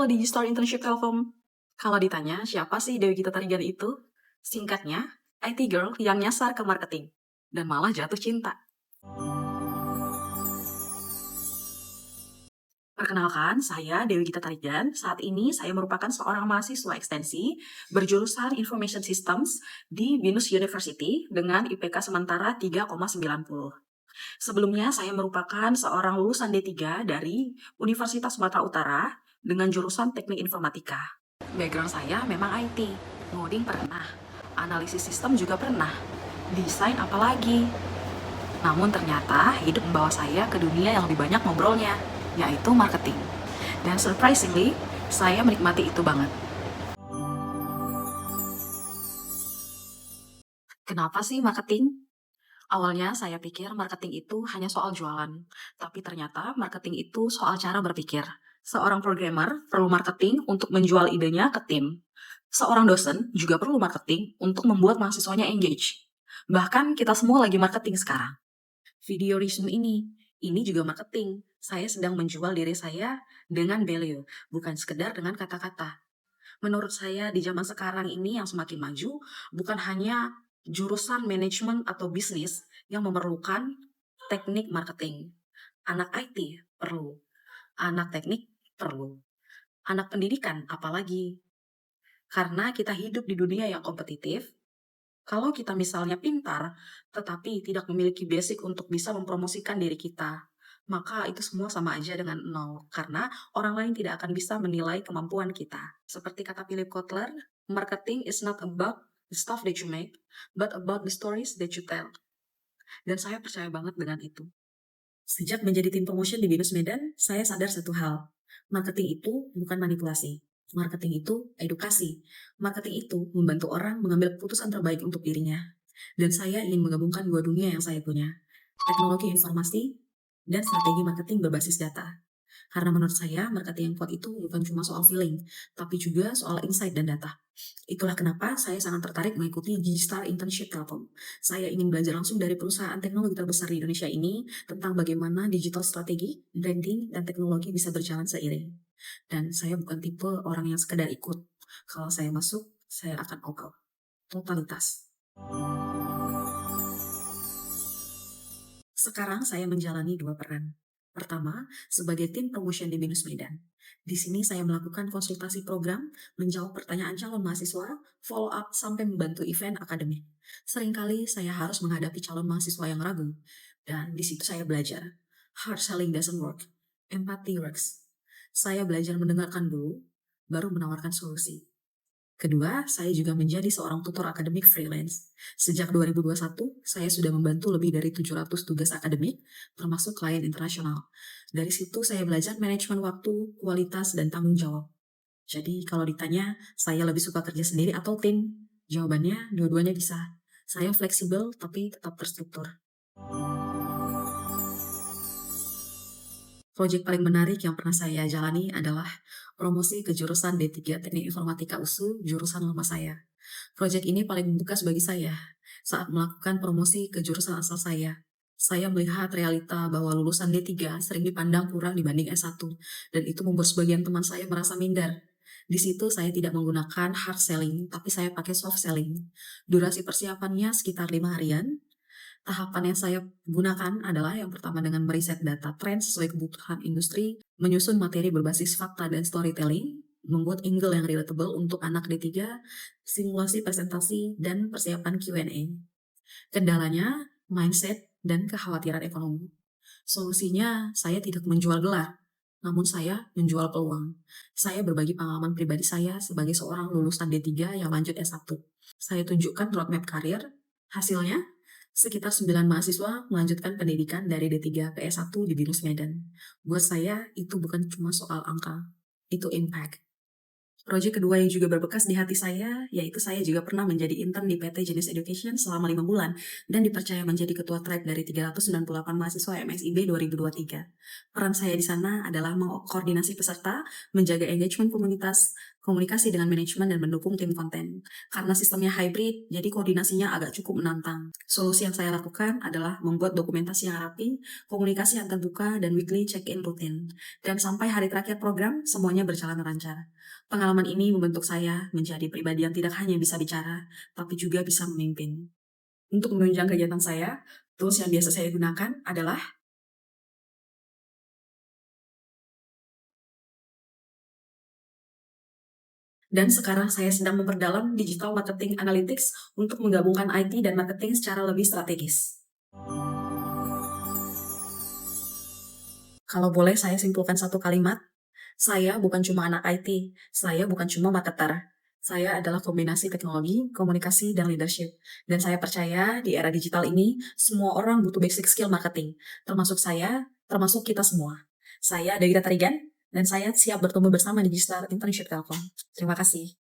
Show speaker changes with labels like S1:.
S1: Halo Digistar Internship Telkom. Kalau ditanya siapa sih Dewi Gita Tarigan itu? Singkatnya, IT girl yang nyasar ke marketing dan malah jatuh cinta. Perkenalkan, saya Dewi Gita Tarigan. Saat ini saya merupakan seorang mahasiswa ekstensi berjurusan Information Systems di Binus University dengan IPK sementara 3,90. Sebelumnya saya merupakan seorang lulusan D3 dari Universitas Sumatera Utara dengan jurusan Teknik Informatika. Background saya memang IT, ngoding pernah, analisis sistem juga pernah, desain apalagi. Namun ternyata hidup membawa saya ke dunia yang lebih banyak ngobrolnya, yaitu marketing. Dan surprisingly, saya menikmati itu banget. Kenapa sih marketing? Awalnya saya pikir marketing itu hanya soal jualan, tapi ternyata marketing itu soal cara berpikir. Seorang programmer perlu marketing untuk menjual idenya ke tim. Seorang dosen juga perlu marketing untuk membuat mahasiswanya engage. Bahkan kita semua lagi marketing sekarang. Video resume ini juga marketing. Saya sedang menjual diri saya dengan value, bukan sekedar dengan kata-kata. Menurut saya di zaman sekarang ini yang semakin maju, bukan hanya jurusan manajemen atau bisnis yang memerlukan teknik marketing. Anak IT perlu, anak teknik perlu, anak pendidikan apalagi. Karena kita hidup di dunia yang kompetitif, kalau kita misalnya pintar, tetapi tidak memiliki basic untuk bisa mempromosikan diri kita, maka itu semua sama aja dengan nol. Karena orang lain tidak akan bisa menilai kemampuan kita. Seperti kata Philip Kotler, marketing is not about the stuff that you make, but about the stories that you tell. Dan saya percaya banget dengan itu. Sejak menjadi tim promotion di Binus Medan, saya sadar satu hal. Marketing itu bukan manipulasi. Marketing itu edukasi. Marketing itu membantu orang mengambil keputusan terbaik untuk dirinya. Dan saya ingin menggabungkan dua dunia yang saya punya. Teknologi informasi dan strategi marketing berbasis data. Karena menurut saya, marketing yang kuat itu bukan cuma soal feeling, tapi juga soal insight dan data. Itulah kenapa saya sangat tertarik mengikuti Digistar Internship Telkom. Saya ingin belajar langsung dari perusahaan teknologi terbesar di Indonesia ini tentang bagaimana digital strategi, branding, dan teknologi bisa berjalan seiring. Dan saya bukan tipe orang yang sekedar ikut. Kalau saya masuk, saya akan all out. Totalitas. Sekarang saya menjalani dua peran. Pertama, sebagai tim promotion di Binus Medan. Di sini saya melakukan konsultasi program, menjawab pertanyaan calon mahasiswa, follow up, sampai membantu event akademik. Seringkali saya harus menghadapi calon mahasiswa yang ragu, dan di situ saya belajar. Hard selling doesn't work, empathy works. Saya belajar mendengarkan dulu, baru menawarkan solusi. Kedua, saya juga menjadi seorang tutor akademik freelance. Sejak 2021, saya sudah membantu lebih dari 700 tugas akademik, termasuk klien internasional. Dari situ saya belajar manajemen waktu, kualitas, dan tanggung jawab. Jadi kalau ditanya, saya lebih suka kerja sendiri atau tim? Jawabannya, dua-duanya bisa. Saya fleksibel tapi tetap terstruktur. Proyek paling menarik yang pernah saya jalani adalah promosi ke jurusan D3 Teknik Informatika USU, jurusan lama saya. Proyek ini paling membekas bagi saya saat melakukan promosi ke jurusan asal saya. Saya melihat realita bahwa lulusan D3 sering dipandang kurang dibanding S1, dan itu membuat sebagian teman saya merasa minder. Di situ saya tidak menggunakan hard selling, tapi saya pakai soft selling. Durasi persiapannya sekitar 5 harian. Tahapan yang saya gunakan adalah yang pertama dengan meriset data tren sesuai kebutuhan industri, menyusun materi berbasis fakta dan storytelling, membuat angle yang relatable untuk anak D3, simulasi presentasi, dan persiapan Q&A. Kendalanya, mindset, dan kekhawatiran ekonomi. Solusinya, saya tidak menjual gelar, namun saya menjual peluang. Saya berbagi pengalaman pribadi saya sebagai seorang lulusan D3 yang lanjut S1. Saya tunjukkan roadmap karir. Hasilnya, sekitar 9 mahasiswa melanjutkan pendidikan dari D3 ke S1 di Binus Medan. Buat saya, itu bukan cuma soal angka, itu impact. Proyek kedua yang juga berbekas di hati saya, yaitu saya juga pernah menjadi intern di PT Jenis Education selama 5 bulan dan dipercaya menjadi ketua tribe dari 398 mahasiswa MSIB 2023. Peran saya di sana adalah mengkoordinasi peserta, menjaga engagement komunitas, komunikasi dengan manajemen dan mendukung tim konten. Karena sistemnya hybrid, jadi koordinasinya agak cukup menantang. Solusi yang saya lakukan adalah membuat dokumentasi yang rapi, komunikasi yang terbuka, dan weekly check-in rutin. Dan sampai hari terakhir program, semuanya berjalan lancar. Pengalaman ini membentuk saya menjadi pribadi yang tidak hanya bisa bicara, tapi juga bisa memimpin. Untuk menunjang kegiatan saya, tools yang biasa saya gunakan adalah. Dan sekarang saya sedang memperdalam digital marketing analytics untuk menggabungkan IT dan marketing secara lebih strategis. Kalau boleh saya simpulkan satu kalimat, saya bukan cuma anak IT, saya bukan cuma marketer. Saya adalah kombinasi teknologi, komunikasi, dan leadership. Dan saya percaya di era digital ini, semua orang butuh basic skill marketing, termasuk saya, termasuk kita semua. Saya Dewi Tarigan, dan saya siap bertumbuh bersama di Digital Internship Telkom. Terima kasih.